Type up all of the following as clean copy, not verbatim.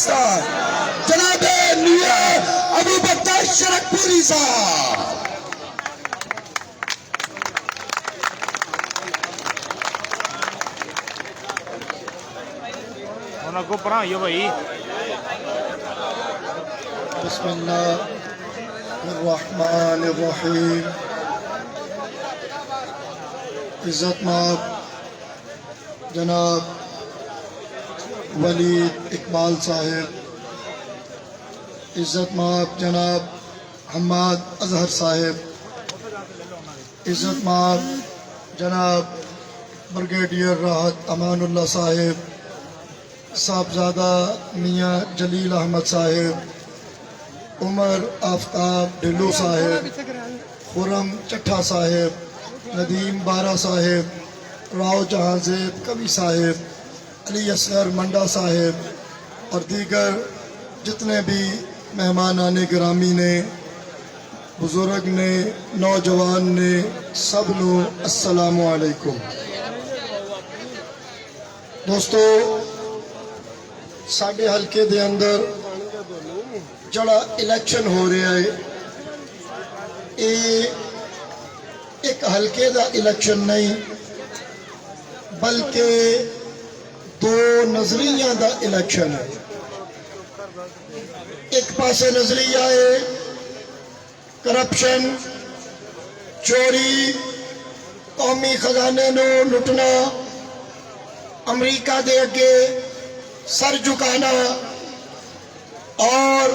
پاکستان جناب میاں ابو بکر شرکپوری صاحب. بسم اللہ الرحمن الرحیم. عزت مآب جناب ولید اقبال صاحب، عزت مآب جناب حماد اظہر صاحب، عزت مآب جناب بریگیڈیئر راحت امان اللہ صاحب، صاحبزادہ میاں جلیل احمد صاحب، عمر آفتاب ڈھلو صاحب، خرم چٹھا صاحب، ندیم بارہ صاحب، راؤ جہاں زیب کبھی صاحب، علی اصغر منڈا صاحب اور دیگر جتنے بھی مہمانان گرامی نے، بزرگ نے، نوجوان نے، سب نو السلام علیکم. دوستو ساڈے حلقے دے اندر جڑا الیکشن ہو رہا ہے یہ ایک حلقے دا الیکشن نہیں بلکہ دو نظریہ دا الیکشن ہے. ایک پاسے نظریہ ہے کرپشن، چوری، قومی خزانے نو لٹنا، امریکہ دے اگے سر جھکانا اور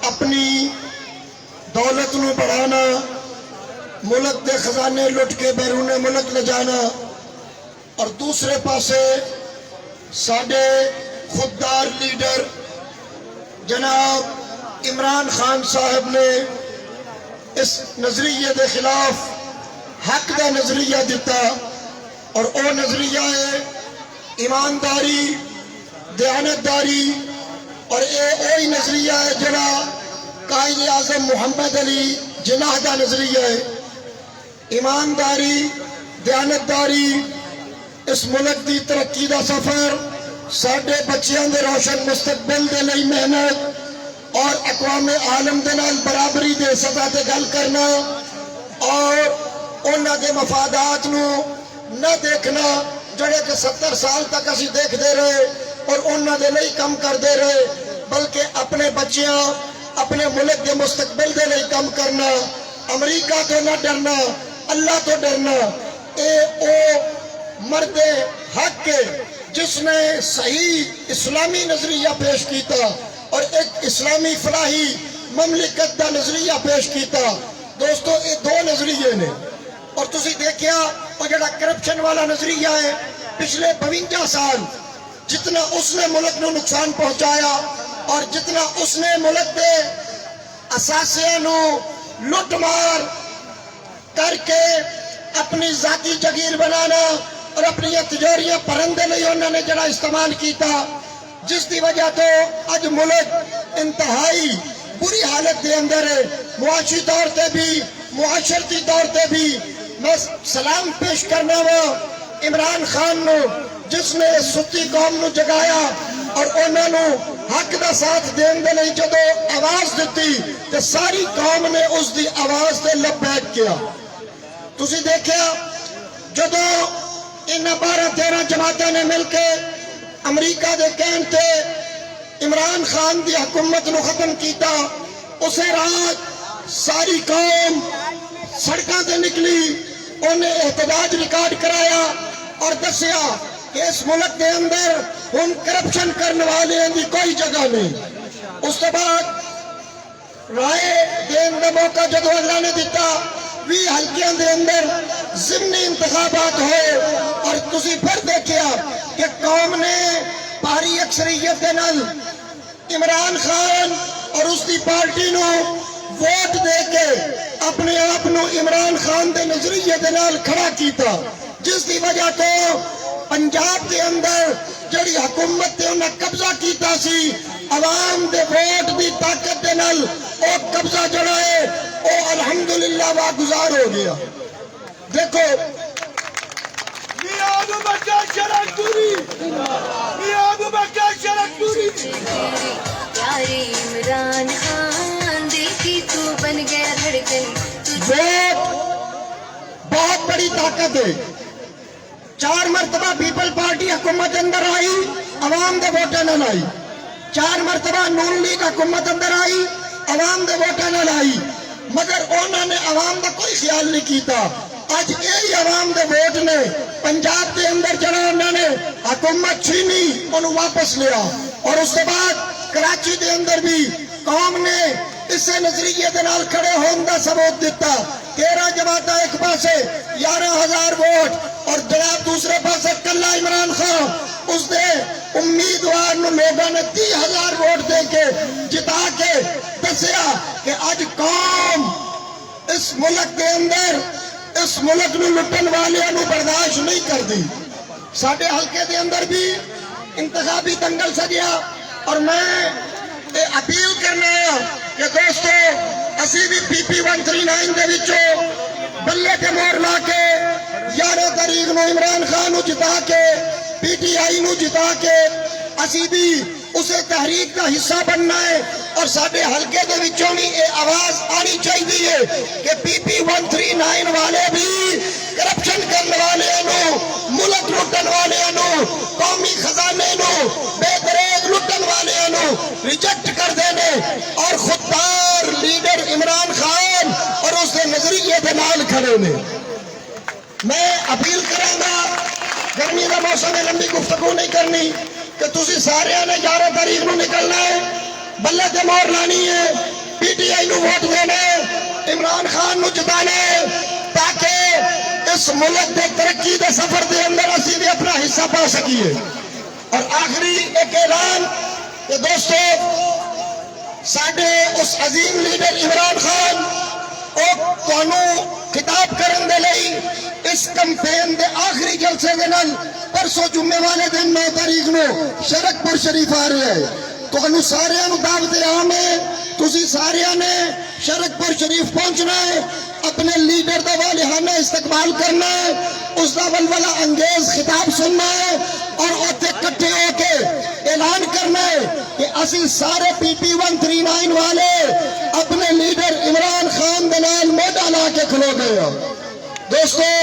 اپنی دولت نو بڑھانا، ملک دے خزانے لٹ کے بیرون ملک لے جانا. اور دوسرے پاسے ساڈے خوددار لیڈر جناب عمران خان صاحب نے اس نظریے دے خلاف حق دا نظریہ دیتا اور او نظریہ ہے ایمانداری، دیانتداری. اور اے اوہی نظریہ ہے جڑا قائد اعظم محمد علی جناح دا نظریہ ہے. ایمانداری، دیانتداری، اس ملک دی ترقی دا سفر، ساڈے بچیاں دے روشن مستقبل دے لئی محنت اور اقوام عالم دے نال برابری دے سطح تے گل کرنا اور انہاں دے مفادات نو نہ دیکھنا جڑے کہ 70 سال تک اسی دیکھ دے رہے اور انہاں دے لئی کم کر دے رہے، بلکہ اپنے بچیاں اپنے ملک دے مستقبل دے لئی کم کرنا، امریکہ تو نہ ڈرنا، اللہ تو ڈرنا. اے او مرد حق کے جس نے صحیح اسلامی نظریہ پیش کیتا اور ایک اسلامی فلاحی مملکت دا نظریہ پیش کیتا. دوستو یہ دو نظریے نے اور تسی دیکھیا اور جڑا کرپشن والا نظریہ ہے پچھلے 52 سال جتنا اس نے ملک نو نقصان پہنچایا اور جتنا اس نے ملک دے اساسیاں نو لٹ مار کر کے اپنی ذاتی جگیر بنانا اور اپنی تجوریاں پرندے لئی انہوں نے جڑا استعمال کیتا، جس دی وجہ تو اج ملک انتہائی بری حالت دے اندر ہے، معاشی طور تے بھی معاشرتی طور تے بھی. میں سلام پیش کرنا وا عمران خان نو جس نے ستی قوم نو جگایا اور انہوں نے حق دا ساتھ دین دے لئی جدو آواز دیتی تے ساری قوم نے اس دی آواز دے لبیک کیا. تسی دیکھیا جدو ان 12-13 جماعتیں نے مل کے امریکہ دے کہن تے عمران خان دی حکومت نو ختم کیتا، اسے رات ساری قوم سڑکاں تے نکلی، انہیں احتجاج ریکارڈ کرایا اور دسیا کہ اس ملک دے اندر ہن کرپشن کرنے والے دی کوئی جگہ نہیں. اس کے بعد رائے دین دا موقع جدو اللہ نے دیتا 20 حلقیاں دے اندر ضمنی انتخابات ہوئے اور تسی پھر دیکھیا کہ قوم نے بھاری اکثریت دے نال عمران خان اور اس دی پارٹی نو ووٹ دے کے اپنے آپ نو عمران خان دے نظریے دے نال کھڑا کیتا، جس دی وجہ تو پنجاب دے اندر جڑی حکومت تے انہاں قبضہ کیتا سی عوام دے ووٹ دی طاقت دے نال او قبضہ جڑا ہے او الحمدللہ واگزار ہو گیا. دیکھو میاں ابو بکر شرکپوری، میاں ابو بکر شرکپوری प्यारे इमरान खान देखी तू बन गया धड़कन वोट बहुत बड़ी ताकत है। 4 मरतबा पीपल पार्टी हुकूमत अंदर आई, अवाम दे वोटां नाल आई। 4 मरतबा नून लीग हुकूमत अंदर आई, अवाम दे वोटां नाल आई, मगर उन्होंने अवाम का कोई ख्याल नहीं किया। अज यही अवाम दे वोट ने पंजाब के अंदर जरा उन्होंने हुकूमत छीनी, उन्होंने वापस लिया, और उसके बाद कराची के अंदर भी कौम ने इसे नजरिए के नाल खड़े होने का सबूत दिता। 13 जमाता एक पासे 11,000 वोट, और जनाब दूसरे पासे कला इमरान खान, उसके उम्मीदवार लोगों ने 30,000 वोट दे के जिता के दसिया कि अज कौम इस मुल्क के अंदर इस मुल्क नूं लुटन वालियां नूं बर्दाश्त नहीं करती। साडे हल्के के अंदर भी इंतखाबी दंगल सजिया, और मैं ये अपील करना है कि दोस्तों असी भी PP 139 के विचों बल्ले के मोहर ला के 11 तारीख नूं इमरान खान नूं जिता के PTI नूं जिता के असी भी उसे तहरीक का हिस्सा बनना है। और साडे हल्के के विचों भी ये आवाज आनी चाहिए कि PP 139 वाले भी करप्शन करने वाले नूं, मुल्क लुटन वाले नूं, कौमी खजाने नूं, बेदरेग लुटन वाले नूं रिजेक्ट कर देने, और खुददार लीडर इमरान खान और उसके नजरिए के नाल खड़े ने। मैं अपील करांगा, गर्मी का मौसम है, लंबी गुफ्तगू नहीं करनी, कि तुसी सारे ने 11 तारीख नूं निकलना है, बल्ले ते मोहर लानी है, PTI नूं वोट देना है, इमरान खान नूं जिताना है, ताकि इस मुल्क के तरक्की के सफर के अंदर असी भी अपना हिस्सा पा सकिए। और आखिरी एक ऐलान कि दोस्तों साडे उस अजीम लीडर इमरान खान खिताब करने दे लई इस कैंपेन के आखिरी जलसे के नाल परसों जुम्मे वाले दिन 9 तारीख नूं शरकपुर शरीफ आ रहे हैं। तो सारियां नूं दावत आम है, तुसी सारियां ने शरकपुर शरीफ पहुंचना है, अपने लीडर का वालिहाना इस्तकबाल करना है, उसका वलवला अंगेज खिताब सुनना है, और उत्ते इकट्ठे होके ऐलान करना है कि असी सारे PP 139 वाले अपने लीडर इमरान खान दे नाल मोढा ला के खलो गए हो। दोस्तों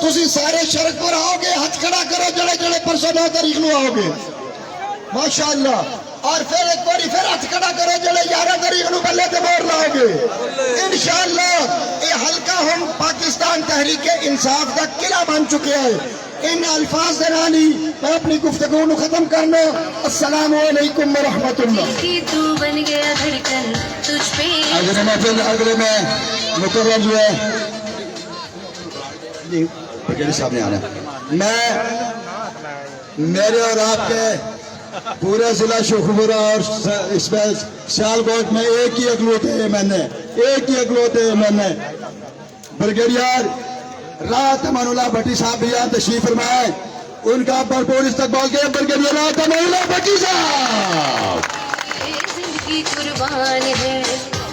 तुसी सारे शरकपुर आओगे, हाथ खड़ा करो जड़े जड़े परसों 9 तारीख नूं आओगे, माशाअल्लाह। और फिर एक बार फिर हाथ खड़ा करो जड़े 11 तारीख नूं बल्ले ते मोहर लाओगे, इंशाअल्लाह। ये हल्का हम पाकिस्तान तहरीक इंसाफ का किला बन चुके हैं। इन अल्फाज के नाल ही मैं अपनी गुफ्तगू नूं खत्म करना। अस्सलामु अलैकुम व रहमतुल्लाह। कि तू बन गया धड़कन तुझ पे अगले में मुकर्रम जो है ब्रिगेडियर साहब ने आना है। मैं मेरे और आपके पूरे जिला शुक्रपुरा और इसमें सियालकोट में एक ही अगलौते मैंने ब्रिगेडियर राहत अमानुल्लाह भट्टी साहब भी यहाँ तशरीफ फरमाए, उनका भरपूर इस्तकबाल किया। ब्रिगेडियर राहत अमानुल्लाह भट्टी साहब जिंदगी कुर्बान है,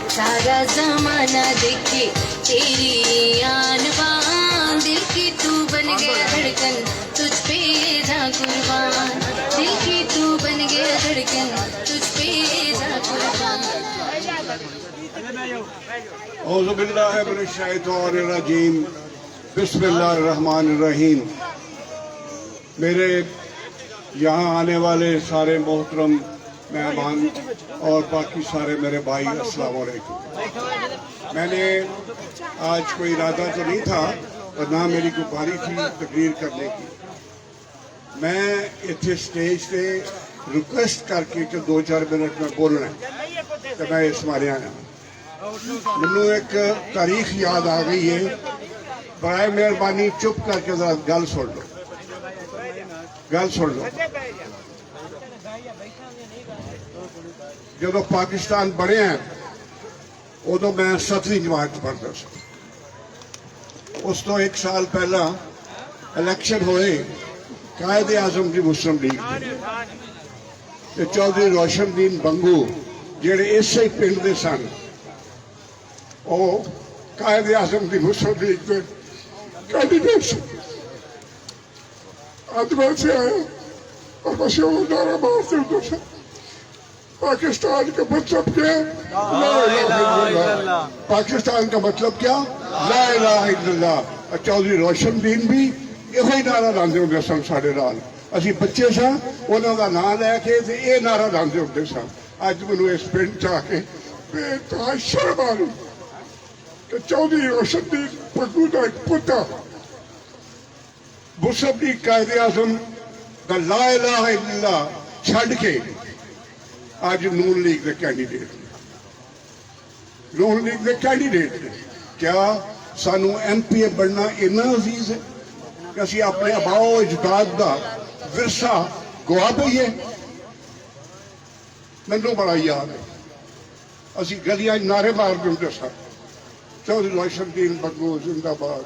सारा जमाना देखे तेरी आन बान, देखी तू बन गया धड़कन तुझ पे जा कुर्बान, देखी तू बन गया धड़कन तुझ पे जा कुर्बान। औज़ु बिल्लाहि मिनश शैतानिर रजीम, बिस्मिल्लाहिर रहमानिर रहीम। मेरे यहाँ आने वाले सारे मोहतरम मेहमान और बाकी सारे मेरे भाई, अस्सलाम वालेकुम। मैंने आज कोई इरादा तो नहीं था और ना मेरी कोई बारी थी तकरीर करने की। मैं इतने स्टेज पे रिक्वेस्ट करके कि 2-4 मिनट में बोलना है तो मैं इस मारे आया। मैनू एक तारीख याद आ गई है, बराए मेहरबानी चुप करके जरा गल सुन लो। जब पाकिस्तान बने हैं उदों मैं 7वीं जमात पढ़ता सा। उस तो 1 साल पहला इलेक्शन होए कायदे आजम की मुस्लिम लीग ते चौधरी रोशनदीन बंगू जेड़े इसे ही पिंड दे सन, वो कायदे आजम की मुस्लिम लीग के कैंडिडेट से आदिवासी आया और बस वो नारा मारते उधर से पाकिस्तान का मतलब क्या? ला इलाहा इल्लल्लाह। पाकिस्तान का मतलब क्या? ला इलाहा इल्लल्लाह। चौधरी रोशनदीन भी ਇਹੋ ਹੀ ਨਾਰਾ ਲਾਉਂਦੇ ਹੁੰਦੇ ਸਨ ਸਾਡੇ ਨਾਲ। ਅਸੀਂ ਬੱਚੇ ਸਾਂ, ਉਹਨਾਂ ਦਾ ਨਾਂ ਲੈ ਕੇ ਤੇ ਇਹ ਨਾਰਾ ਲਾਉਂਦੇ ਹੁੰਦੇ ਸਾਂ। ਅੱਜ ਮੈਨੂੰ ਇਸ ਪਿੰਡ ਚ ਆ ਕੇ ਬੇਤਹਾ ਸ਼ਰਮ ਆ ਰਹੀ ਕਿ ਚੌਧਰੀ ਰੋਸ਼ਨਦੀਨ ਭੱਗੂ ਦਾ ਇੱਕ ਪੁੱਤਰ ਮੁਸਬੀ ਕਾਇਦੇ ਆਜ਼ਮ ਦਾ ਲਾ ਇਲਾਹਾ ਇल्लल्लाह ਛੱਡ ਕੇ ਅੱਜ ਨੂਨ ਲੀਗ ਦੇ ਕੈਂਡੀਡੇਟ ਨੇ। ਨੂਨ ਲੀਗ ਦੇ ਕੈਂਡੀਡੇਟ ਨੇ। ਕਿਆ ਸਾਨੂੰ ਐਮਪੀ ਬਣਨਾ ਇੰਨਾ ਅਜ਼ੀਜ਼ ਹੈ ਕਿ ਅਸੀਂ ਆਪਣੇ ਆਬਾਓ ਅਜਦਾਦ ਦਾ ਵਿਰਸਾ ਗਵਾ ਦਈਏ? ਮੈਨੂੰ ਬੜਾ ਯਾਦ ਹੈ, ਅਸੀਂ ਗਲੀਆਂ 'ਚ ਨਾਰੇ ਮਾਰਦੇ ਹੁੰਦੇ ਸਾਂ, ਚੌਧਰੀ ਰੋਸ਼ਨਦੀਨ ਭੱਗੂ ਜ਼ਿੰਦਾਬਾਦ,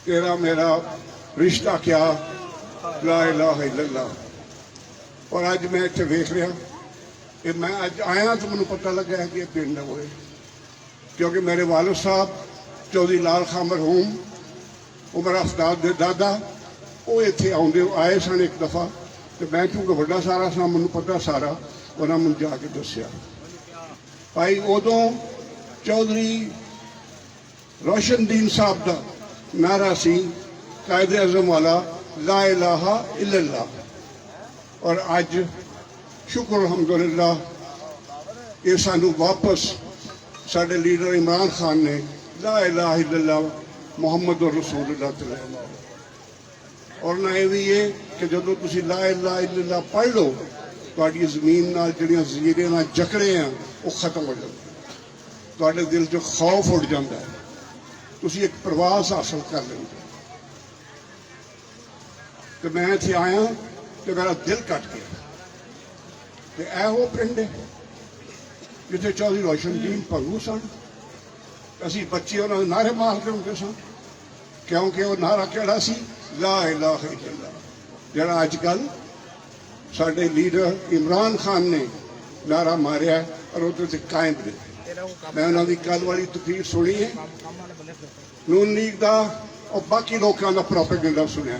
ਤੇਰਾ ਮੇਰਾ ਰਿਸ਼ਤਾ ਕਿਆ, ਲਾ ਇਲਾਹਾ ਇल्लल्लाह। ਔਰ ਅੱਜ ਮੈਂ ਇੱਥੇ ਵੇਖ ਰਿਹਾ, ਇਹ ਮੈਂ ਅੱਜ ਆਇਆ ਤਾਂ ਮੈਨੂੰ ਪਤਾ ਲੱਗਾ ਕਿ ਇਹ ਪਿੰਡ ਹੋਏ, ਕਿਉਂਕਿ ਮੇਰੇ ਵਾਲਿਦ ਸਾਹਿਬ ਚੌਧਰੀ ਲਾਲ ਖਾਂ ਮਰਹੂਮ ਉਮਰ ਅਫਤਾਬ ਦੇ ਦਾਦਾ ਉਹ ਇੱਥੇ ਆਏ ਸਨ ਇੱਕ ਦਫਾ, ਤੇ ਮੈਂ ਕਿਉਂਕਿ ਵੱਡਾ ਸਾਰਾ ਸਾਂ, ਮੈਨੂੰ ਪਤਾ ਸਾਰਾ, ਉਹਨਾਂ ਮੈਨੂੰ ਜਾ ਕੇ ਦੱਸਿਆ। ਭਾਈ ਉਦੋਂ ਚੌਧਰੀ ਰੋਸ਼ਨਦੀਨ ਸਾਹਿਬ ਦਾ ਨਾਰਾ ਸੀ ਕਾਇਦੇ ਆਜ਼ਮ ਵਾਲਾ, ਲਾ ਇਲਾਹਾ ਇल्लल्लाह। ਔਰ ਅੱਜ ਸ਼ੁਕਰ ਅਲਹਮਦੁਲਿਲਾ ਇਹ ਸਾਨੂੰ ਵਾਪਸ ਸਾਡੇ ਲੀਡਰ ਇਮਰਾਨ ਖਾਨ ਨੇ ਲਾ ਇਲਾਹਾ ਇल्लल्लाह ਮੁਹੰਮਦ ਰਸੂਲੁल्लाह ਤਲਾਹ। ਔਰ ਨਾ ਇਹ ਵੀ ਇਹ ਕਿ ਜਦੋਂ ਤੁਸੀਂ ਲਾ ਇਲਾਹਾ ਇल्लल्लाह ਪੜ੍ਹ ਲਓ, ਤੁਹਾਡੀ ਜ਼ਮੀਨ ਨਾਲ ਜਿਹੜੀਆਂ ਜ਼ੰਜੀਰਾਂ ਨਾਲ ਜਕੜੇ ਆ ਉਹ ਖਤਮ ਹੋ ਜਾਂਦੇ, ਤੁਹਾਡੇ ਦਿਲ 'ਚ ਖੌਫ ਉੱਡ ਜਾਂਦਾ ਹੈ, ਤੁਸੀਂ ਇੱਕ ਪ੍ਰਵਾਸ ਹਾਸਲ ਕਰ ਲੈਂਦੇ। ਤੇ ਮੈਂ ਇੱਥੇ ਆਇਆ ਤੇ ਮੇਰਾ ਦਿਲ ਕੱਟ ਗਿਆ ਕਿ ਇਹੋ ਪਿੰਡ ਹੈ ਜਿੱਥੇ ਚੌਧਰੀ ਰੋਸ਼ਨਦੀਨ ਭੱਗੂ ਸਨ। ਅਸੀਂ ਬੱਚੇ ਉਹਨਾਂ ਦੇ ਨਾਰੇ ਮਾਰਦੇ ਹੁੰਦੇ ਸਨ, ਕਿਉਂਕਿ ਉਹ ਨਾਰਾ ਕਿਹੜਾ ਸੀ? ਲਾ ਇਲਾਹਾ ਇल्लल्लाह। ਜਿਹੜਾ ਅੱਜ ਕੱਲ੍ਹ ਸਾਡੇ ਲੀਡਰ ਇਮਰਾਨ ਖਾਨ ਨੇ ਨਾਰਾ ਮਾਰਿਆ ਔਰ ਉਹਦੇ ਤੇ ਕਾਇਮ ਨੇ। ਮੈਂ ਉਹਨਾਂ ਦੀ ਕੱਲ੍ਹ ਵਾਲੀ ਤਕਰੀਰ ਸੁਣੀ ਹੈ, ਨੂਨ ਲੀਗ ਦਾ ਔਰ ਬਾਕੀ ਲੋਕਾਂ ਦਾ ਪ੍ਰੋਪੇਗੈਂਡਾ ਸੁਣਿਆ।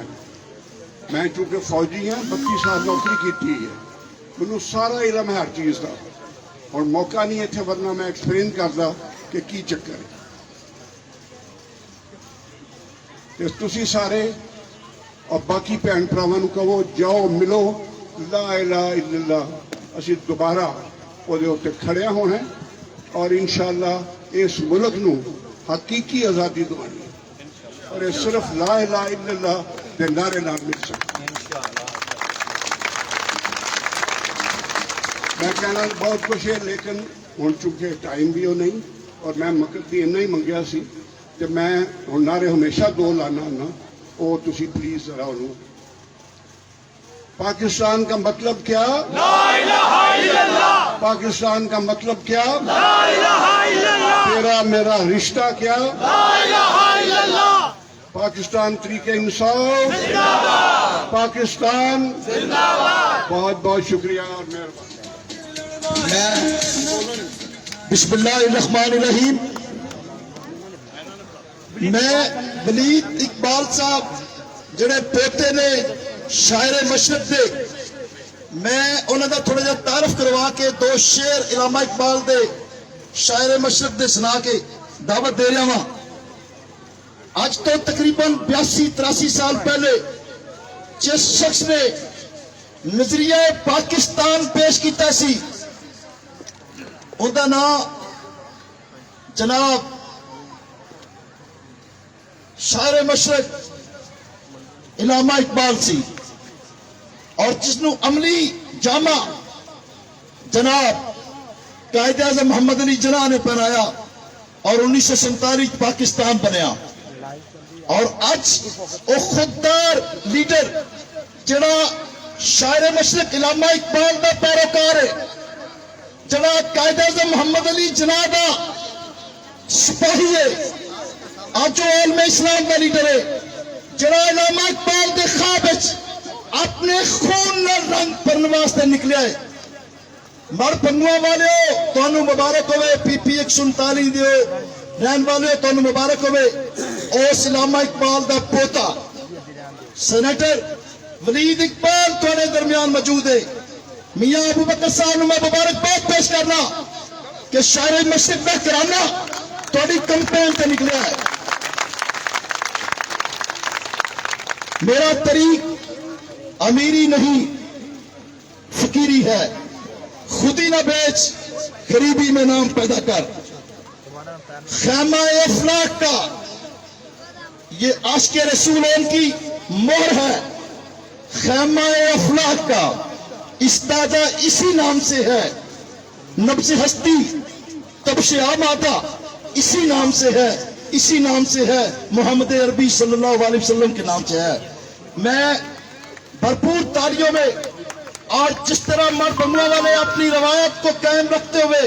ਮੈਂ ਚੂੰਕਿ ਫੌਜੀ ਹਾਂ, 32 ਸਾਲ ਨੌਕਰੀ ਕੀਤੀ ਹੈ, ਮੈਨੂੰ ਸਾਰਾ ਇਲਮ ਹੈ ਹਰ ਚੀਜ਼ ਦਾ। ਹੁਣ ਮੌਕਾ ਨਹੀਂ ਇੱਥੇ, ਵਰਨਾ ਮੈਂ ਐਕਸਪਲੇਨ ਕਰਦਾ ਕਿ ਕੀ ਚੱਕਰ ਹੈ। ਤੇ ਤੁਸੀਂ ਸਾਰੇ ਔਰ ਬਾਕੀ ਭੈਣ ਭਰਾਵਾਂ ਨੂੰ ਕਹੋ, ਜਾਓ ਮਿਲੋ, ਲਾ ਇਲਾਹਾ ਇल्लल्लाह। ਅਸੀਂ ਦੁਬਾਰਾ ਉਹਦੇ ਉੱਤੇ ਖੜਿਆ ਹੋਣਾ ਔਰ ਇਨਸ਼ਾਅੱਲਾ ਇਸ ਮੁਲਕ ਨੂੰ ਹਕੀਕੀ ਆਜ਼ਾਦੀ ਦਿਵਾਉਣੀ ਹੈ, ਔਰ ਇਹ ਸਿਰਫ ਲਾ ਇਲਾਹਾ ਇल्लल्लाह ਦੇ ਨਾਰੇ ਨਾਲ ਮਿਲ ਸਕਦਾ। ਮੈਂ ਕਹਿਣਾ ਬਹੁਤ ਕੁਛ ਹੈ, ਲੇਕਿਨ ਹੁਣ ਚੁੱਕੇ ਟਾਈਮ ਵੀ ਉਹ ਨਹੀਂ, ਔਰ ਮੈਂ ਮਕਸਦ ਵੀ ਇੰਨਾ ਹੀ ਮੰਗਿਆ ਸੀ ਤੇ ਮੈਂ ਹੁਣ ਨਾਰੇ ਹਮੇਸ਼ਾ ਦੋ ਲਾਣਾ ਹੁੰਦਾ, ਉਹ ਤੁਸੀਂ ਪਲੀਜ਼ ਜ਼ਰਾ ਉਹਨੂੰ। पाकिस्तान का मतलब क्या? ला इलाहा इल्लल्लाह। पाकिस्तान का मतलब क्या? ला इलाहा इल्लल्लाह। तेरा मेरा रिश्ता क्या? ला इलाहा इल्लल्लाह। पाकिस्तान तरीके इंसाफ जिंदाबाद। पाकिस्तान जिंदाबाद। बहुत बहुत शुक्रिया और मेहरबानी। बिस्मिल्लाहिर्रहमानिर्रहीम। मैं वलीद इकबाल साहब ਜਿਹੜੇ ਪੋਤੇ ਨੇ शायर मशरक दे, मैं उन्होंने थोड़ा जिहा तारफ करवा के दो शेर इलामा इकबाल दे शायर मशरक दे सुना के दावत दे रहा हां। आज तो तकरीबन 82-83 साल पहले जिस शख्स ने नजरिया पाकिस्तान पेश किया सी, उनका नाम जनाब शायर मशरक इलामा इकबाल सी, और जिसनों अमली जामा जनाब कायदे आज़म मोहम्मद अली जिन्ना ने पहनाया और 1947 पाकिस्तान बनया। और अज वो खुददार लीडर जड़ा शायर मशरक इलामा इकबाल का पैरोकार है, जड़ा कायदे आज़म मोहम्मद अली जिन्ना का सिपाही है, अज वो आलम इस्लाम का लीडर है, जड़ा इलामा इकबाल के ख्वाब अपने खून न रंग भरने वास्ते निकलिया है। मर पंगुआ वाले तुहानू मुबारक होवे, PP 139 दियो रहन वाले तुहानू मुबारक होवे। उस इलामा इकबाल का पोता सेनेटर वलीद इकबाल तुहाडे दरमियान मौजूद है। मियां अबू बकर साहब ਨੂੰ मैं मुबारकबाद पेश करना कि शायर मशरक का कराना थोड़ी कंपेन से निकला है। मेरा तरीक अमीरी नहीं फकीरी है, खुद ही ना बेच गरीबी में नाम पैदा कर। खैमा अफलाक का ये आशिक़ रसूल की मोहर है। खैमा अफलाक का इस्तादा इसी नाम से है, नब्ज़ हस्ती तब्श आमादा इसी नाम से है, इसी नाम से है, मोहम्मद अरबी सल्लल्लाहु अलैहि वसल्लम के नाम से है। मैं भरपूर तालियों में आज जिस तरह मर्द बंगला वाले अपनी रवायत को कायम रखते हुए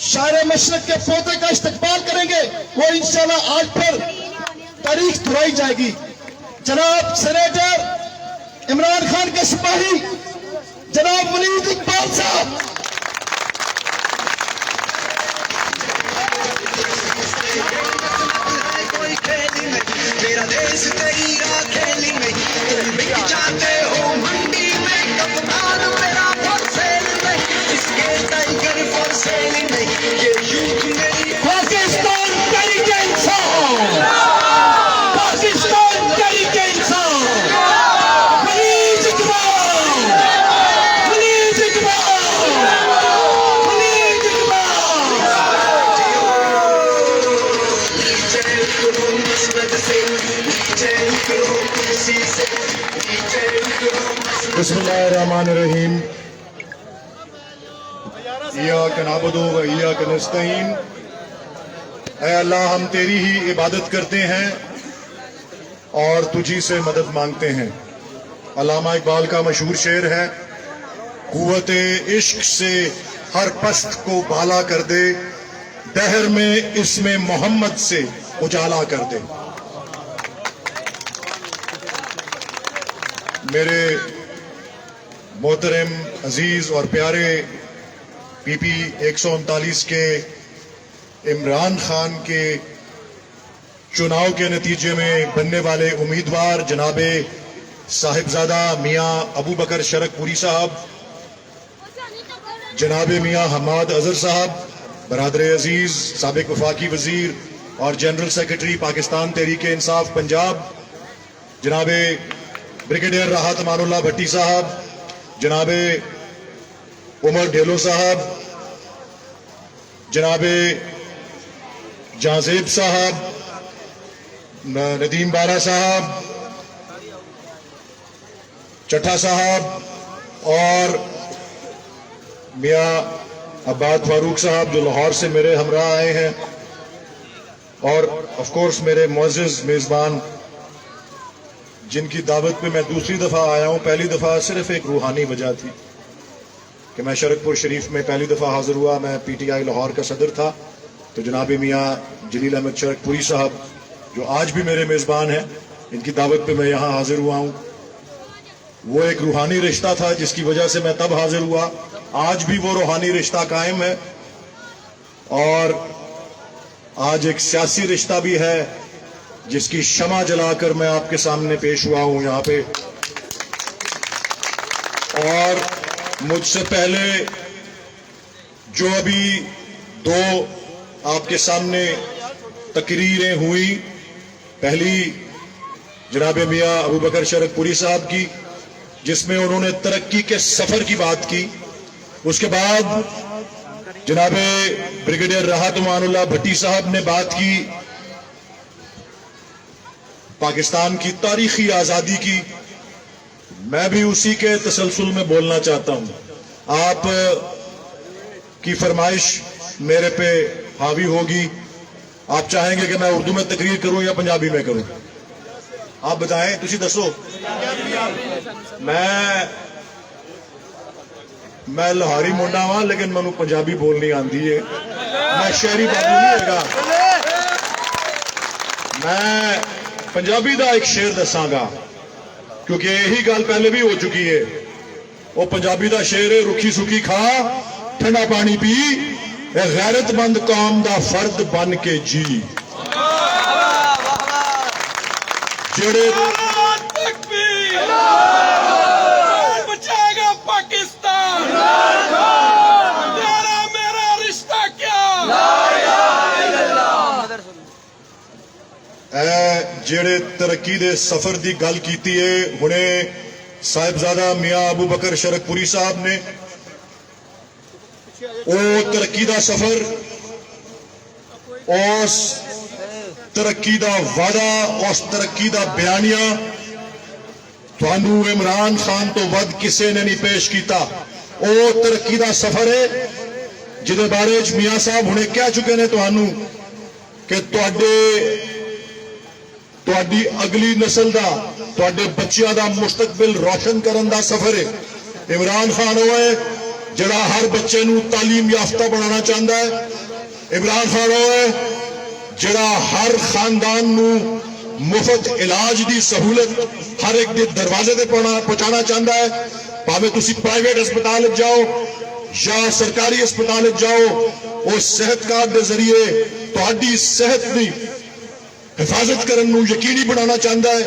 शायर मशरक के पोते का इस्तकबाल करेंगे, वो इंशाल्लाह आज पर तारीख दोहराई जाएगी। जनाब सेनेटर इमरान खान के सिपाही जनाब वलीद इकबाल साहब, मेरा देश तेरा खेली नहीं, तुम बिक जाते हो मंडी में, कप्तान मेरा फॉर सेल नहीं, इसके टाइगर फॉर सेल नहीं, ये यूथ मेरी पाकिस्तान तरीके इंसान, पाकिस्तान तरीके इंसान, वलीद इकबाल, वलीद इकबाल, वलीद इकबाल। नीचे उतरो मसनद से, नीचे उतरो कुर्सी से, नीचे उतरो मसनद बिस्मिल्लाहिर्रहमानिर्रहीम। इय्याक नअबुदु व इय्याक नस्तईन। ऐ अल्लाह, हम तेरी ही इबादत करते हैं और तुझी से मदद मांगते हैं। अल्लामा इकबाल का मशहूर शेर है, कुव्वते इश्क से हर पस्त को बाला कर दे, दहर में इसमें मोहम्मद से उजाला कर दे। मेरे मोहतरम अजीज और प्यारे पीपी 139 के इमरान खान के चुनाव के नतीजे में बनने वाले उम्मीदवार जनाबे साहिबजादा मियां अबू बकर शरकपुरी साहब, जनाबे मियां हमाद अजहर साहब, बरादर अजीज साबिक वफाकी वजीर और जनरल सेक्रेटरी पाकिस्तान तहरीक इंसाफ पंजाब, जनाबे ब्रिगेडियर राहत अमानुल्लाह भट्टी साहब, जनाबे उमर ढेलो साहब, जनाबे जाजेब साहब, नदीम बारा साहब, चट्ठा साहब और मियां अब्बाद फारूक साहब जो लाहौर से मेरे हमरा आए हैं, और ऑफ कोर्स मेरे मुअज़्ज़िज़ मेज़बान जिनकी दावत पे मैं दूसरी दफ़ा आया हूँ। पहली दफ़ा सिर्फ एक रूहानी वजह थी कि मैं शरकपुर शरीफ में पहली दफ़ा हाजिर हुआ। मैं PTI लाहौर का सदर था, तो जनाब मियाँ जलील अहमद शरकपुरी साहब जो आज भी मेरे मेज़बान हैं, इनकी दावत पे मैं यहाँ हाजिर हुआ हूँ। वो एक रूहानी रिश्ता था जिसकी वजह से मैं तब हाजिर हुआ। आज भी वो रूहानी रिश्ता कायम है और आज एक सियासी रिश्ता भी है जिसकी शमा जलाकर मैं आपके सामने पेश हुआ हूं यहाँ पे। और मुझसे पहले जो अभी दो आपके सामने तकरीरें हुई, पहली जनाब मियां अबू बकर शरकपुरी साहब की जिसमें उन्होंने तरक्की के सफर की बात की, उसके बाद जनाबे ब्रिगेडियर राहत अमानुल्लाह भट्टी साहब ने बात की पाकिस्तान की तारीखी आजादी की। मैं भी उसी के तसलसल में बोलना चाहता हूं। आप की फरमाइश मेरे पे हावी होगी। आप चाहेंगे कि मैं उर्दू में तकरीर करूं या पंजाबी में करूं? आप बताएं, तुसी दसो। मैं लाहौरी मुंडा वां लेकिन मैनू पंजाबी बोलनी आंदी है। मैं शहरी बाबू नहीं हैगा। मैं पंजाबी दा एक शेर दसांगा क्योंकि यही गल पहले भी हो चुकी है। वो पंजाबी दा शेर है, रुखी सुखी खा ठंडा पानी पी, गैरतमंद कौम दा फर्द बन के जी। जेड़े बचाएगा पाकिस्तान। ਜਿਹੜੇ ਤਰੱਕੀ ਦੇ ਸਫ਼ਰ ਦੀ ਗੱਲ ਕੀਤੀ ਹੈ ਹੁਣੇ ਸਾਹਿਬਜ਼ਾਦਾ ਮੀਆਂ ਅਬੂ ਬਕਰ ਸ਼ਰਕਪੁਰੀ ਸਾਹਿਬ ਨੇ, ਉਹ ਤਰੱਕੀ ਦਾ ਸਫ਼ਰ, ਉਸ ਤਰੱਕੀ ਦਾ ਵਾਅਦਾ, ਉਸ ਤਰੱਕੀ ਦਾ ਬਿਆਨੀਆ ਤੁਹਾਨੂੰ ਇਮਰਾਨ ਖਾਨ ਤੋਂ ਵੱਧ ਕਿਸੇ ਨੇ ਨਹੀਂ ਪੇਸ਼ ਕੀਤਾ। ਉਹ ਤਰੱਕੀ ਦਾ ਸਫ਼ਰ ਹੈ ਜਿਹਦੇ ਬਾਰੇ ਮੀਆਂ ਸਾਹਿਬ ਹੁਣੇ ਕਹਿ ਚੁੱਕੇ ਨੇ ਤੁਹਾਨੂੰ ਕਿ ਤੁਹਾਡੀ ਅਗਲੀ ਨਸਲ ਦਾ, ਤੁਹਾਡੇ ਬੱਚਿਆਂ ਦਾ ਮੁਸਤਕਬਲ ਰੋਸ਼ਨ ਕਰਨ ਦਾ ਸਫ਼ਰ ਹੈ। ਇਮਰਾਨ ਖਾਨ ਉਹ ਹੈ ਜਿਹੜਾ ਹਰ ਬੱਚੇ ਨੂੰ ਤਾਲੀਮ ਯਾਫਤਾ ਬਣਾਉਣਾ ਚਾਹੁੰਦਾ ਹੈ। ਇਮਰਾਨ ਖਾਨ ਉਹ ਹੈ ਜਿਹੜਾ ਹਰ ਖਾਨਦਾਨ ਨੂੰ ਮੁਫਤ ਇਲਾਜ ਦੀ ਸਹੂਲਤ ਹਰ ਇੱਕ ਦੇ ਦਰਵਾਜ਼ੇ ਤੇ ਪਹੁੰਚਾਉਣਾ ਚਾਹੁੰਦਾ ਹੈ। ਭਾਵੇਂ ਤੁਸੀਂ ਪ੍ਰਾਈਵੇਟ ਹਸਪਤਾਲ ਵਿੱਚ ਜਾਓ ਜਾਂ ਸਰਕਾਰੀ ਹਸਪਤਾਲ ਵਿੱਚ ਜਾਓ, ਉਹ ਸਿਹਤ ਕਾਰਡ ਦੇ ਜ਼ਰੀਏ ਤੁਹਾਡੀ ਸਿਹਤ ਦੀ ਹਿਫਾਜ਼ਤ ਕਰਨ ਨੂੰ ਯਕੀਨੀ ਬਣਾਉਣਾ ਚਾਹੁੰਦਾ ਹੈ।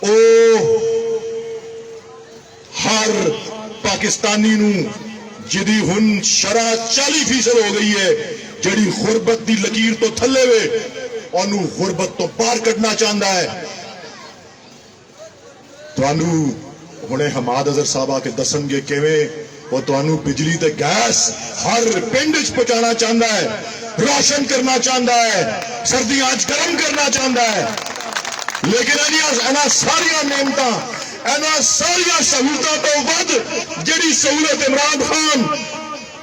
ਉਹ ਹਰ ਪਾਕਿਸਤਾਨੀ ਨੂੰ ਜਿਹਦੀ ਹੁਣ ਸ਼ਰਹ 40% ਹੋ ਗਈ ਹੈ, ਜਿਹੜੀ ਗੁਰਬਤ ਦੀ ਲਕੀਰ ਤੋਂ ਥੱਲੇ ਵੇ, ਉਹਨੂੰ ਗੁਰਬਤ ਤੋਂ ਬਾਹਰ ਕੱਢਣਾ ਚਾਹੁੰਦਾ ਹੈ। ਤੁਹਾਨੂੰ ਹੁਣੇ ਹਮਾਦ ਅਜ਼ਹਰ ਸਾਹਿਬ ਆ ਕੇ ਦੱਸਣਗੇ ਕਿਵੇਂ ਉਹ ਤੁਹਾਨੂੰ ਬਿਜਲੀ ਤੇ ਗੈਸ ਹਰ ਪਿੰਡ 'ਚ ਪਹੁੰਚਾਉਣਾ ਚਾਹੁੰਦਾ ਹੈ, रोशन करना चाहता है, सर्दियां गर्म करना चाहता है। लेकिन इन्हां सारियां नेमतां, इन्हां सारियां सहूलतां तो वध जिहड़ी सहूलत इमरान खान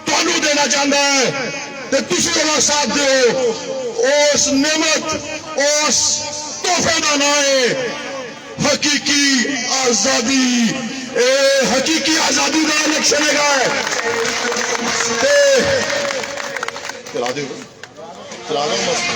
तुहानू देना चाहता है ते तुसीं उहदा साथ दिओ। उस नेमत, उस तोहफे का नाम है हकीकी आजादी। हकीकी आजादी का इलेक्शन है। चला दो मस्त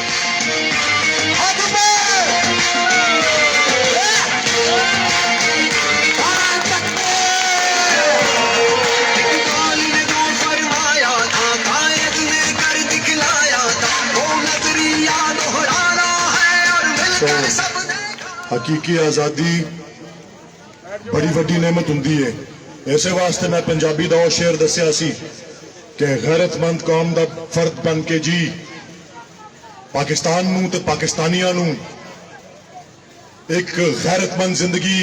फरमाया था, कायद ने कर दिखलाया था, वो नजरिया दोहराना है और मिलकर सबने। हकीकी आजादी बड़ी वड्डी नेमत हुंदी है। इसे वास्ते मैं पंजाबी दा शेर दस्या सी कि गैरतमंद कौम दा फर्द बन के जी पाकिस्तान नूं ते पाकिस्तानियां नूं एक गैरतमंद जिंदगी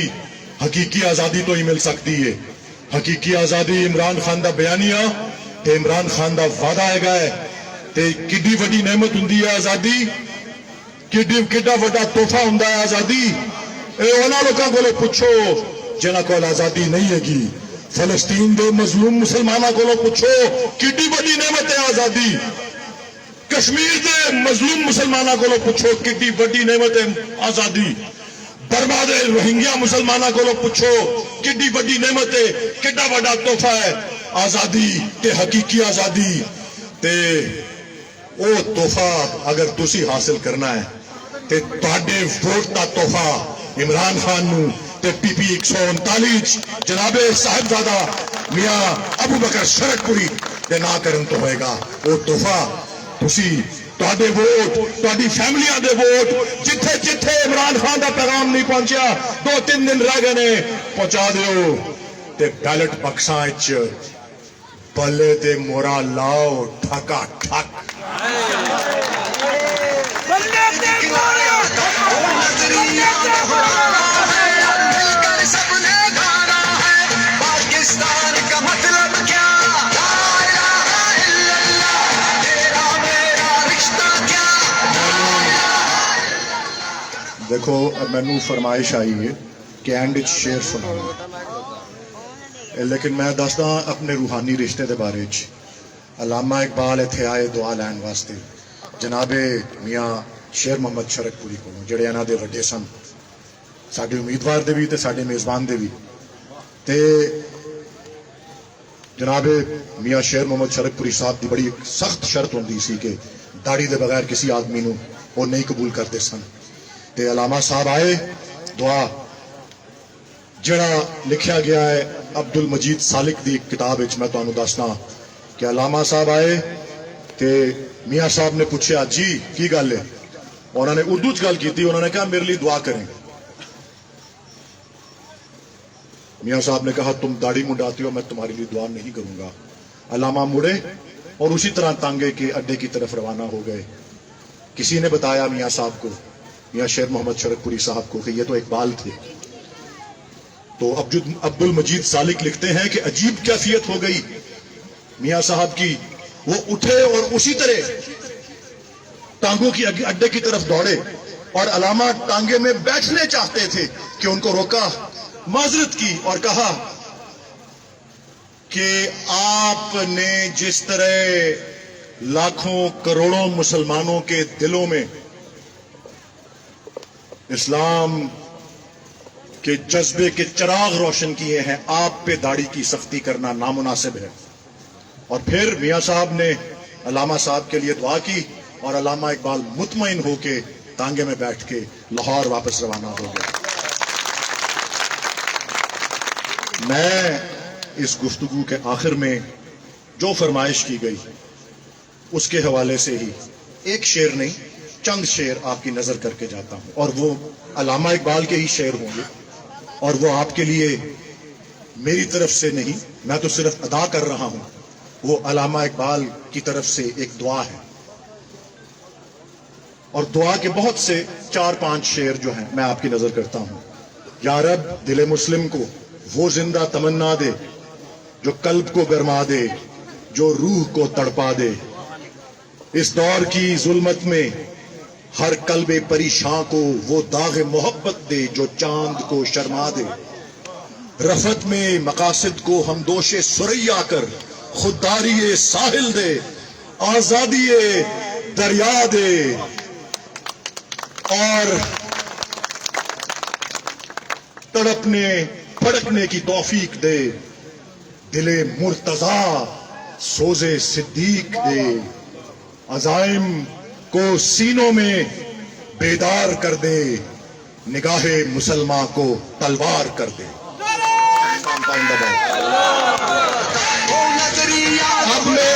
हकीकी आजादी तो ही मिल सकती है। हकीकी आजादी इमरान खान दा बयानिया ते इमरान खान दा वादा हैगा है ते किड्डी वड्डी नेमत हुंदी है आजादी, किड्डा वड्डा तोहफा हुंदा है आजादी। उन्हां लोकां कोलों पुछो जिन्हां कोल आजादी नहीं हैगी। फलस्तीन दे मजलूम मुसलमानों को पूछो किड्डी बड़ी नेमत है आजादी। कश्मीर दे मजलूम मुसलमानों को पूछो किड्डी बड़ी नेमत है आजादी। बर्मा दे रोहिंग्या मुसलमानों को पूछो किड्डी बड़ी नेमत है, किड्डा बड़ा तोहफा है आजादी ते हकीकी आजादी। ते वो तोहफा अगर तुसी हासिल करना है ते तुहाडे वोट दा तोहफा इमरान खान नूं पीपी 139 जनाबे साहिबजादा मियां अबू बकर शरकपुरी दे ना करन तो होएगा। वो तोहफा तुसी तुहाडे वोट, तुहाडी फैमिलियां दे वोट जिथे जिथे इमरान खान दा पैगाम नहीं पहुंचा, 2-3 दिन रह गए ने, पहुंचा दिओ ते बैलेट बक्सां विच बल्ले ते मोरा लाओ ठका ठक। बल्ले ते मोरा वो नजरिया दोहराना है और मिलकर सबने गाना है। पाकिस्तान का मतलब क्या, ला इलाहा इल्लल्लाह, तेरा मेरा रिश्ता क्या। देखो मैनू फरमाइश आई है कि एंड च शेर सुनाना, लेकिन मैं दसदा अपने रूहानी रिश्ते के बारे च। अलामा इकबाल इत्थे आए दुआ लैन वास्ते जनाबे मियाँ शेर मोहम्मद शरकपुरी को, जिहड़े इन्हां दे वड्डे सन, साडे उम्मीदवार दे भी ते साडे मेज़बान दे भी। ते जनाबे मियाँ शेर मोहम्मद शरकपुरी साहब की बड़ी सख्त शर्त होंदी सी कि दाढ़ी दे बगैर किसी आदमी नूं वो नहीं कबूल करते सन। ते अलामा साहब आए, दुआ जिहड़ा लिखा गया है अब्दुल मजीद सालिक की किताब विच मैं तुहानूं दसना कि अलामा साहब आए ते मियाँ साहब ने पूछा जी की गल है। उन्होंने उर्दू च गल की, उन्होंने कहा मेरे लिए दुआ करें। मियाँ साहब ने कहा तुम दाढ़ी मुंडाती हो, मैं तुम्हारे लिए दुआ नहीं करूंगा। अलामा मुड़े और उसी तरह तांगे के अड्डे की तरफ रवाना हो गए। किसी ने बताया मियाँ साहब को میاں شیر محمد شرکپوری صاحب کو کہ یہ تو اقبال تھے. تو عبد المجید سالک لکھتے ہیں کہ عجیب کیفیت ہو گئی میاں صاحب کی. وہ اٹھے اور اسی طرح ٹانگوں کی اڈے کی طرف دوڑے اور علامہ ٹانگے میں بیٹھنے چاہتے تھے کہ ان کو روکا, معذرت کی اور کہا کہ آپ نے جس طرح لاکھوں کروڑوں مسلمانوں کے دلوں میں اسلام کے جذبے کے چراغ روشن کیے ہیں, آپ پہ داڑھی کی سختی کرنا نامناسب ہے. اور پھر میاں صاحب نے علامہ صاحب کے لیے دعا کی اور علامہ اقبال مطمئن ہو کے ٹانگے میں بیٹھ کے لاہور واپس روانہ ہو گیا. میں اس گفتگو کے آخر میں جو فرمائش کی گئی اس کے حوالے سے ہی ایک شعر نہیں چند شعر آپ کی نظر کر کے جاتا ہوں, اور وہ علامہ اقبال کے ہی شعر ہوں گے, اور وہ آپ کے لیے میری طرف سے نہیں, میں تو صرف ادا کر رہا ہوں, وہ علامہ اقبال کی طرف سے ایک دعا ہے. اور دعا کے بہت سے 4-5 شعر جو ہیں میں آپ کی نظر کرتا ہوں. یا رب دل مسلم کو وہ زندہ تمنا دے جو قلب کو گرما دے, جو روح کو تڑپا دے. اس دور کی ظلمت میں ہر قلب پریشاں کو وہ داغ محبت دے جو چاند کو شرما دے. رفت میں مقاصد کو ہم دوش سریا کر خودداری ساحل دے, آزادی دریا دے, اور تڑپنے پھڑکنے کی توفیق دے. دل مرتضیٰ سوزے صدیق دے, عزائم کو سینوں میں بیدار کر دے, نگاہ مسلمان کو تلوار کر دے. اب میں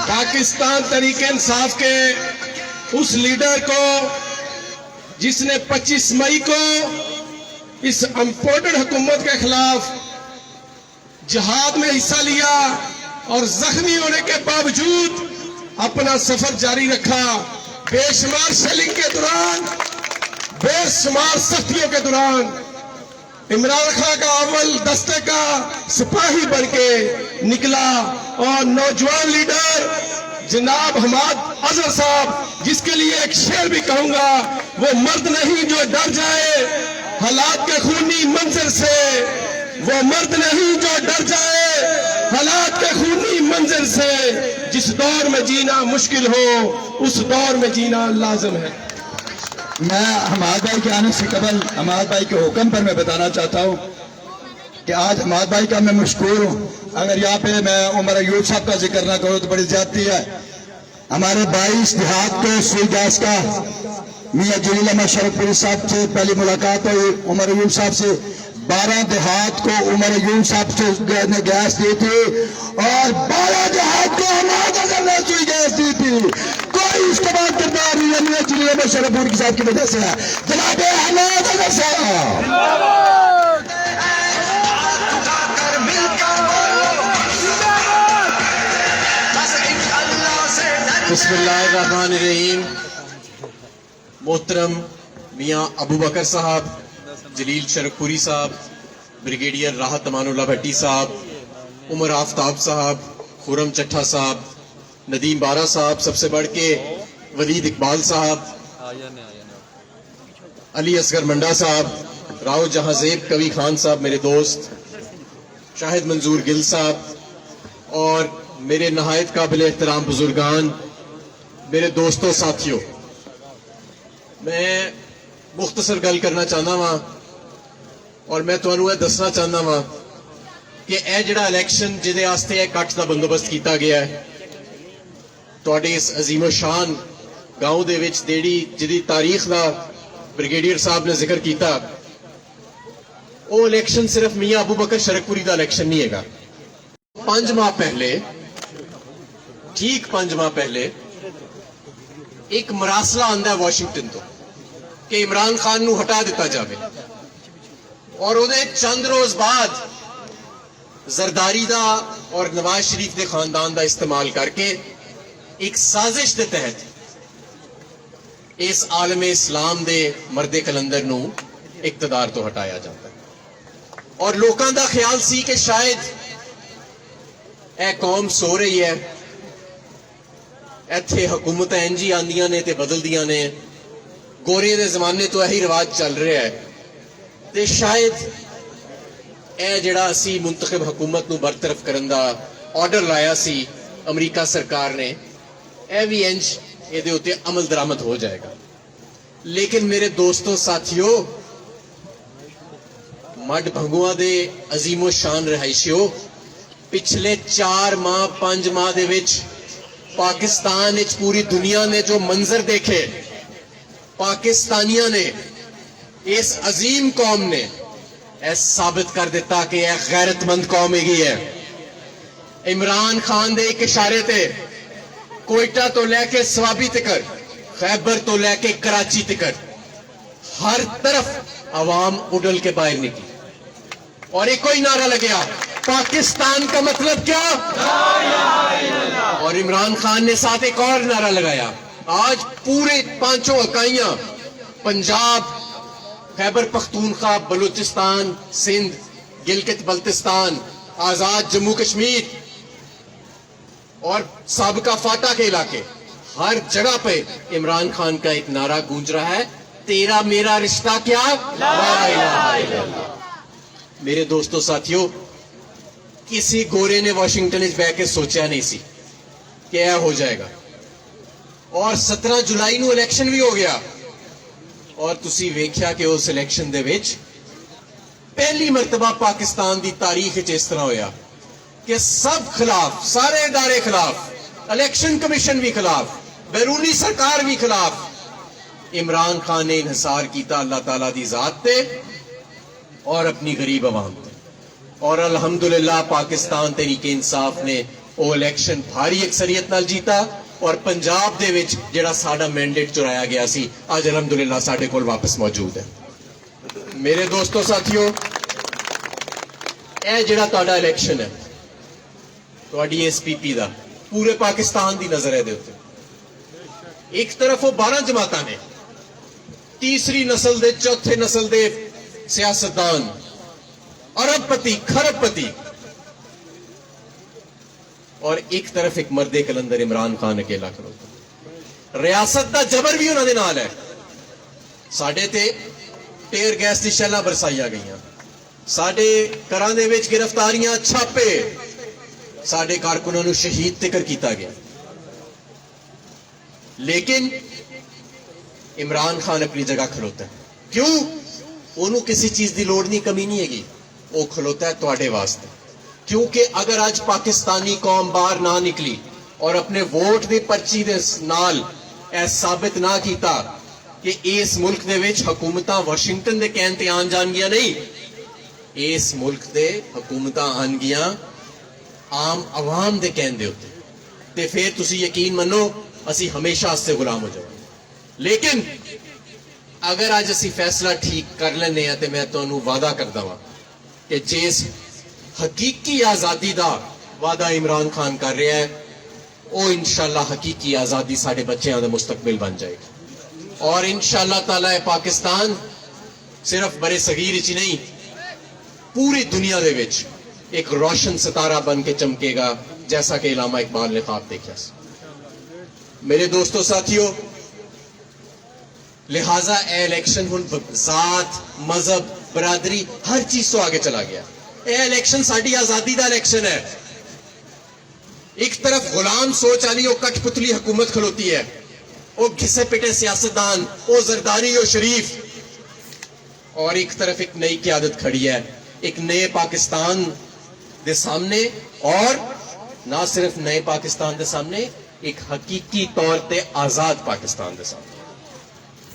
پاکستان تحریک انصاف کے اس لیڈر کو جس نے 25 مئی کو اس امپورٹڈ حکومت کے خلاف جہاد میں حصہ لیا اور زخمی ہونے کے باوجود اپنا سفر جاری رکھا, بے شمار شیلنگ کے دوران, بے شمار سختیوں کے دوران عمران خان کا اول دستے کا سپاہی بن کے نکلا. اور نوجوان لیڈر جناب حماد اظہر صاحب, جس کے لیے ایک شعر بھی کہوں گا, وہ مرد نہیں جو ڈر جائے حالات کے خونی منظر سے, وہ مرد نہیں جو ڈر جائے حالات کے خونی منظر سے, جس دور میں جینا مشکل ہو اس دور میں جینا لازم ہے. میں حماد بھائی کے آنے سے قبل حماد بھائی کے حکم پر میں بتانا چاہتا ہوں کہ آج حماد بھائی کا میں مشکور ہوں. اگر یہاں پہ میں عمر ایوب صاحب کا ذکر نہ کروں تو بڑی زیادتی ہے. ہمارے 22 دیہات کو سوئی گیس کا میاں جلیل احمد شرکپوری صاحب سے پہلی ملاقات ہوئی, عمر ایوب صاحب سے. 12 دیہات کو عمر ایوب صاحب سے نے گیس دی تھی اور 12 دیہات کو حماد اظہر نے سوئی گیس دی تھی. کوئی اس کے بعد کردار نہیں ہے, میاں جلیل احمد شرکپوری صاحب کی وجہ سے ہے. جناب حماد اظہر صاحب بسم اللہ الرحمن الرحیم. محترم میاں ابو بکر صاحب, جلیل شرکپوری صاحب, بریگیڈیئر راحت امان اللہ بھٹی صاحب, عمر آفتاب صاحب, خرم چٹھا صاحب, ندیم بارہ صاحب, سب سے بڑھ کے ولید اقبال صاحب, علی اصغر منڈا صاحب, راؤ جہاں زیب کبھی خان صاحب میرے دوست, شاہد منظور گل صاحب, اور میرے نہایت قابل احترام بزرگان, میرے دوستوں ساتھیوں. میں مختصر گل کرنا چاہنا وا اور میں تمہوں یہ دسنا چاہنا وا کہ اے جڑا الیکشن جہدے واسطے اے کٹ دا بندوبست کیتا گیا ہے تواڈے اس عظیم و شان گاؤں دے وچ جدی تاریخ دا بریگیڈیئر صاحب نے ذکر کیتا, وہ الیکشن صرف میاں ابو بکر شرکپوری دا الیکشن نہیں ہے گا. 5 ماہ پہلے, ٹھیک 5 ماہ پہلے ایک مراسلہ آندا ہے واشنگٹن تو کہ عمران خان نو ہٹا دیتا جاوے, اور وہ چند روز بعد زرداری دا اور نواز شریف دے خاندان دا استعمال کر کے ایک سازش دے تحت ਇਸ ਆਲਮ ਇਸਲਾਮ ਦੇ ਮਰਦੇ ਕਲੰਦਰ ਨੂੰ ਇਕਤਦਾਰ ਤੋਂ ਹਟਾਇਆ ਜਾਂਦਾ ਹੈ। ਔਰ ਲੋਕਾਂ ਦਾ ਖਿਆਲ ਸੀ ਕਿ ਸ਼ਾਇਦ ਇਹ ਕੌਮ ਸੋ ਰਹੀ ਹੈ, ਇੱਥੇ ਹਕੂਮਤਾਂ ਇੰਝ ਹੀ ਆਉਂਦੀਆਂ ਨੇ ਤੇ ਬਦਲਦੀਆਂ ਨੇ, ਗੋਰੇ ਦੇ ਜ਼ਮਾਨੇ ਤੋਂ ਇਹੀ ਰਿਵਾਜ ਚੱਲ ਰਿਹਾ ਹੈ, ਤੇ ਸ਼ਾਇਦ ਇਹ ਜਿਹੜਾ ਅਸੀਂ ਮੁੰਤਖਬ ਹਕੂਮਤ ਨੂੰ ਬਰਤਰਫ ਕਰਨ ਦਾ ਆਰਡਰ ਲਾਇਆ ਸੀ ਅਮਰੀਕਾ ਸਰਕਾਰ ਨੇ, ਇਹ ਵੀ ਇੰਝ ਇਹਦੇ ਉੱਤੇ ਅਮਲ ਦਰਾਮਦ ਹੋ ਜਾਏਗਾ। ਲੇਕਿਨ ਮੇਰੇ ਦੋਸਤੋ ਸਾਥੀਓ, ਮੱਡ ਭੰਗੂਆਂ ਦੇ ਅਜ਼ੀਮੋ ਸ਼ਾਨ ਰਿਹਾਇਸ਼ੀਓ, ਪਿਛਲੇ 4 ਮਾਹ 5 ਮਾਹ ਦੇ ਵਿੱਚ ਪਾਕਿਸਤਾਨ ਵਿੱਚ ਪੂਰੀ ਦੁਨੀਆ ਨੇ ਜੋ ਮੰਜ਼ਰ ਦੇਖੇ, ਪਾਕਿਸਤਾਨੀਆਂ ਨੇ, ਇਸ ਅਜ਼ੀਮ ਕੌਮ ਨੇ ਇਹ ਸਾਬਿਤ ਕਰ ਦਿੱਤਾ ਕਿ ਇਹ ਗੈਰਤਮੰਦ ਕੌਮ ਹੈਗੀ ਹੈ। ਇਮਰਾਨ ਖਾਨ ਦੇ ਇੱਕ ਇਸ਼ਾਰੇ ਤੇ ਕੋਇਟਾ ਤੋਂ ਲੈ ਕੇ ਸਵਾਬੀ ਤੱਕ, खैबर तो लेके कराची तक हर तरफ आवाम उड़ल के बाहर निकली और एक कोई नारा लगा, पाकिस्तान का मतलब क्या, और इमरान खान ने साथ एक और नारा लगाया। आज पूरे 5 इकाइयां पंजाब, खैबर पख्तूनख्वा, बलूचिस्तान, सिंध, गिलगित बल्तिस्तान, आजाद जम्मू कश्मीर और साबका फाटा के इलाके, हर जगह पे इमरान खान का एक नारा गूंज रहा है, तेरा मेरा रिश्ता क्या, ला इलाहा इल्लल्लाह। मेरे दोस्तों साथियों, किसी गोरे ने वाशिंगटन में बैठ के सोचा नहीं सी कि यह हो जाएगा, और 17 जुलाई ਨੂੰ ਇਲੈਕਸ਼ਨ ਵੀ ਹੋ ਗਿਆ, और ਤੁਸੀਂ ਵੇਖਿਆ ਕਿ ਉਸ ਇਲੈਕਸ਼ਨ ਦੇ ਵਿੱਚ ਪਹਿਲੀ ਮਰਤਬਾ ਪਾਕਿਸਤਾਨ ਦੀ ਤਾਰੀਖ ਵਿੱਚ ਇਸ ਤਰ੍ਹਾਂ ਹੋਇਆ ਕਿ ਸਭ ਖਿਲਾਫ, ਸਾਰੇ ਇਦਾਰੇ ਖਿਲਾਫ, इलेक्शन कमीशन भी खिलाफ, बैरूनी सरकार भी खिलाफ, इमरान खान ने इन्हिसार किया अल्लाह ताला दी जात ते और अपनी गरीब आवाम ते, और अल्हम्दुलिल्लाह पाकिस्तान तहरीक इंसाफ ने वो इलेक्शन भारी अक्सरियत नाल जीता, और पंजाब दे विच जिहड़ा साडा मैंडेट चुराया गया सी अज अल्हम्दुलिल्लाह साडे कोल वापस मौजूद है। मेरे दोस्तों साथियों, यह जिहड़ा तुहाडा इलेक्शन है, तुहाडी एसपीपी दा पूरे पाकिस्तान की नजर है। एक तरफ वो 12 जमातां ने, तीसरी नस्ल दे, चौथे नस्ल दे सियासतदान, अरबपति, खरबपति, और एक तरफ एक मर्दे कलंदर इमरान खान अकेला खड़ोता। रियासत का जबर भी उन्होंने नाल है। साडे ते टेयर गैस की शैलां बरसाईयां गईयां, साडे घरां दे विच गिरफ्तारियां, छापे, साडे कारकुनां नूं शहीद तिकर किया गया। लेकिन इमरान खान अपनी जगह खलोता है। क्यों? उन्होंने किसी चीज की लोड़ नहीं, कमी नहीं हैगी, वो खलोता है तुहाडे वास्ते। क्योंकि अगर आज पाकिस्तानी कौम बाहर ना निकली और अपने वोट की पर्ची दे नाल ऐ साबित ना किया कि इस मुल्क दे विच हुकूमतां वाशिंगटन दे कहण ते आन जाणगियां, नहीं, इस मुल्क दे हुकूमतां आणगियां आम आवाम दे कहण दे उत्ते, ते फिर तुसी यकीन मनो असी हमेशा इससे गुलाम हो जाओ। लेकिन अगर आज असी फैसला ठीक कर लेने हैं, तो मैं तुहानू वादा करदा वां कि जिस हकीकी आज़ादी दा वादा इमरान खान कर रहा है, वो इंशाअल्लाह हकीकी आज़ादी साडे बच्चों दे मुस्तकबिल बन जाएगी, और इंशाअल्लाह ताला ये पाकिस्तान सिर्फ बड़े सगीर विच नहीं, पूरी दुनिया दे विच एक रोशन सितारा बन के चमकेगा, जैसा कि इलामा इकबाल ने ख्वाब देखा। मेरे दोस्तों साथियों, लिहाजा इलेक्शन हुन जात, मजहब, बरादरी, हर चीज तो आगे चला गया। यह इलेक्शन साडी आजादी का इलेक्शन है। एक तरफ गुलाम सोच वाली वो कठपुतली हुकूमत खलोती है, वो घिसे पिटे सियासतदान, वो जरदारी, वो शरीफ, और एक तरफ एक नई क़यादत खड़ी है, एक नए पाकिस्तान दे सामने, और ना सिर्फ नए पाकिस्तान दे सामने, एक हकीकी तौर पे आजाद पाकिस्तान दे सामने।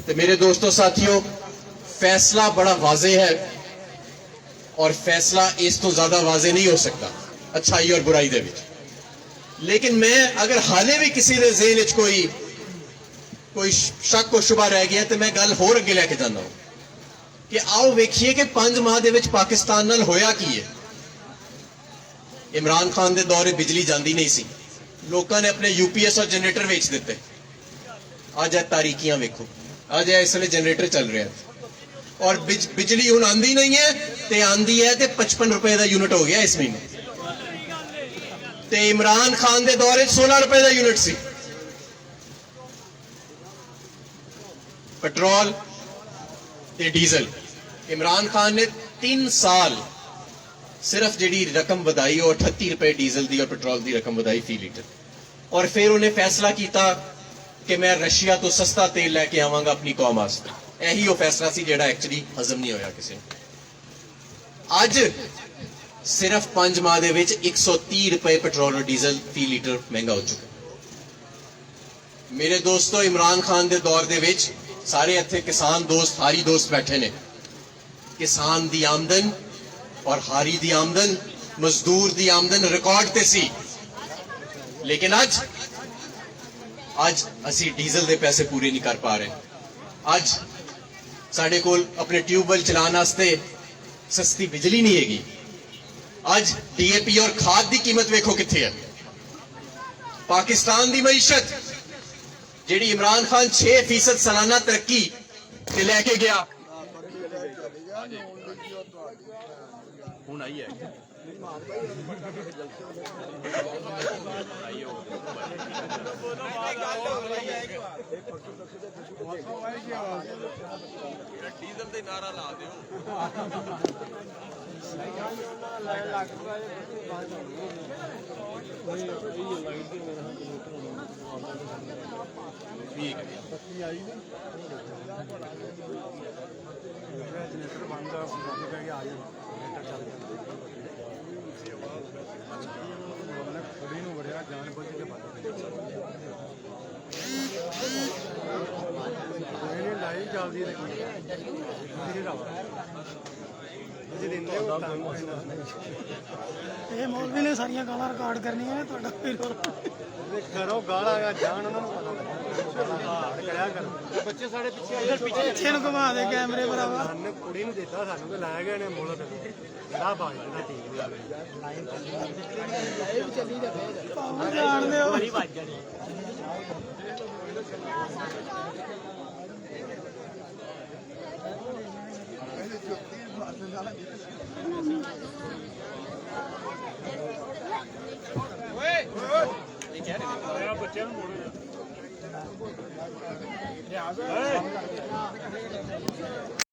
तो मेरे दोस्तों साथियों, फैसला बड़ा वाजे है, और फैसला इस तो ज्यादा वाजे नहीं हो सकता अच्छाई और बुराई दे विच। लेकिन मैं अगर हाले भी किसी दे ज़हन विच कोई शक और शुबा रह गया, तो मैं गल होर अगे लैके जाना हूं कि आओ वेखिए कि 5 माह दे विच पाकिस्तान नाल होया की है। इमरान खान दे दौरे बिजली जाती नहीं सी, लोगों ने अपने यूपीएस और जनरेटर बेच दिते। आज तारीखियां वेखो, ਅੱਜ ਇਸ ਵੇਲੇ ਜਨਰੇਟਰ ਚੱਲ ਰਿਹਾ ਔਰ ਬਿਜਲੀ ਹੁਣ ਆਂਦੀ ਨਹੀਂ ਹੈ ਤੇ ਆਂਦੀ ਹੈ ਤੇ 55 ਰੁਪਏ ਦਾ ਯੂਨਿਟ ਹੋ ਗਿਆ ਇਸ ਮਹੀਨੇ ਤੇ ਇਮਰਾਨ ਖਾਨ ਦੇ ਦੌਰ 'ਚ 16 ਰੁਪਏ ਦਾ ਯੂਨਿਟ ਸੀ ਪੈਟਰੋਲ ਤੇ ਡੀਜ਼ਲ ਇਮਰਾਨ ਖਾਨ ਨੇ 3 ਸਾਲ ਸਿਰਫ ਜਿਹੜੀ ਰਕਮ ਵਧਾਈ ਉਹ 38 ਰੁਪਏ ਡੀਜ਼ਲ ਦੀ ਔਰ ਪੈਟਰੋਲ ਦੀ ਰਕਮ ਵਧਾਈ ਫੀ ਲੀਟਰ ਔਰ ਫਿਰ ਉਹਨੇ ਫੈਸਲਾ ਕੀਤਾ ਕਿ ਮੈਂ ਰਸ਼ੀਆ ਤੋਂ ਸਸਤਾ ਤੇਲ ਲੈ ਕੇ ਆਵਾਂਗਾ ਆਪਣੀ ਕੌਮ ਵਾਸਤੇ ਇਹੀ ਉਹ ਫੈਸਲਾ ਸੀ ਜਿਹੜਾ ਐਕਚੁਅਲੀ ਹਜ਼ਮ ਨਹੀਂ ਹੋਇਆ ਕਿਸੇ ਨੂੰ ਅੱਜ ਸਿਰਫ 5 ਮਾਹ ਦੇ ਵਿੱਚ 130 ਰੁਪਏ ਪੈਟਰੋਲ ਔਰ ਡੀਜ਼ਲ ਫੀ ਲੀਟਰ ਮਹਿੰਗਾ ਹੋ ਚੁੱਕਾ ਮੇਰੇ ਦੋਸਤੋ ਇਮਰਾਨ ਖਾਨ ਦੇ ਦੌਰ ਦੇ ਵਿੱਚ ਸਾਰੇ ਇੱਥੇ ਕਿਸਾਨ ਦੋਸਤ ਹਾਰੀ ਦੋਸਤ ਬੈਠੇ ਨੇ ਕਿਸਾਨ ਦੀ ਆਮਦਨ ਔਰ ਹਾਰੀ ਦੀ ਆਮਦਨ ਮਜ਼ਦੂਰ ਦੀ ਆਮਦਨ ਰਿਕਾਰਡ ਤੇ ਸੀ ਲੇਕਿਨ ਅੱਜ ਅਸੀਂ ਡੀਜ਼ਲ ਦੇ ਪੈਸੇ ਪੂਰੇ ਨਹੀਂ ਕਰ ਪਾ ਰਹੇ ਅੱਜ ਸਾਡੇ ਕੋਲ ਆਪਣੇ ਟਿਊਬਵੈਲ ਚਲਾਉਣ ਵਾਸਤੇ ਸਸਤੀ ਬਿਜਲੀ ਨਹੀਂ ਹੈਗੀ ਅੱਜ ਡੀਏਪੀ ਔਰ ਖਾਦ ਦੀ ਕੀਮਤ ਵੇਖੋ ਕਿੱਥੇ ਹੈ ਪਾਕਿਸਤਾਨ ਦੀ ਮਈਸ਼ਤ ਜਿਹੜੀ ਇਮਰਾਨ ਖਾਨ 6% ਸਾਲਾਨਾ ਤਰੱਕੀ ਤੇ ਲੈ ਕੇ ਗਿਆ ਹੁਣ ਆਈ ਹੈ ਡੀਜ਼ਲ ਦੇ ਨਾਰਾ ਲਾ ਦਿਓ ਠੀਕ ਹੈ ਜਨਰੇਟਰ ਬੰਦ ਆ ਪੈ ਗਿਆ ਆ ਜਾ ਜਨਰੇਟਰ ਚੱਲ ਗਿਆ ਕੁੜੀ ਨੂੰ ਵੜਿਆ ਜਾਣ ਬੁੱਝ ਕੇ ਬੰਦ ਇਹ ਲਾਈਵ ਚੱਲਦੀ ਰਹੀ ਇਹ ਮੌਲਵੀ ਨੇ ਸਾਰੀਆਂ ਗਾਲਾਂ ਰਿਕਾਰਡ ਕਰਨੀਆਂ ਨੇ ਤੁਹਾਡਾ ਕਰੋ ਗਾਲਾਂ ਜਾਣ ਉਹਨਾਂ ਨੂੰ ਕਰਿਆ ਕਰੋ ਬੱਚੇ ਸਾਡੇ ਪਿੱਛੇ ਨੂੰ ਘੁਮਾ ਦੇ ਕੈਮਰੇ ਬਰਾਬਰ ਸਾਨੂੰ ਕੁੜੀ ਨੂੰ ਦਿੱਤਾ ਸਾਨੂੰ ਤੇ ਲੈ ਗਏ ਨੇ ਮੁੱਲ ਬੜਾ ਬਾਜ ਦਾ ਠੀਕ ਜਾਣ ਦਿਓ ਬੱਚਿਆਂ ਨੂੰ